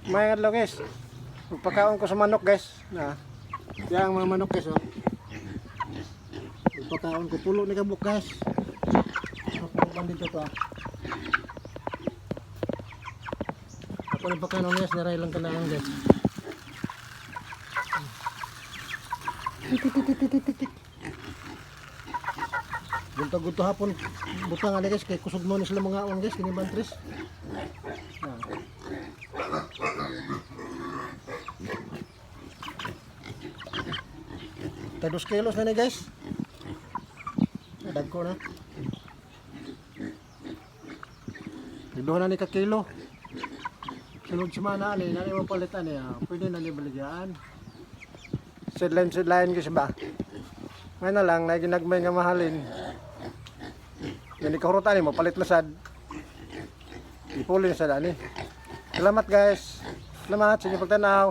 May adlaw guys. Magpakaon ko sa manok guys. Na. Yan ang mga manok guys oh. Magpakaon ko pulo ni kabuk guys. Kapag dito to ah. Ako ni pakaon guys, naray lang kanang guys. Gunta-gunta hapon butang ali guys kay kusog mo ni sila mga awan guys kini bantris. Nah. Tados kilos na ni guys. Dagko na. Ido na ni ka kilo. Sunod semana ni nani mapalitan niya. Pwede na ni baligyan. Sidline guys ba? May na lang na ginagmay nga mahalin. Yan ikahurutan ni mapalit lasad. Ipulin sa dani. Salamat guys. Salamat sa inyong pagtanaw.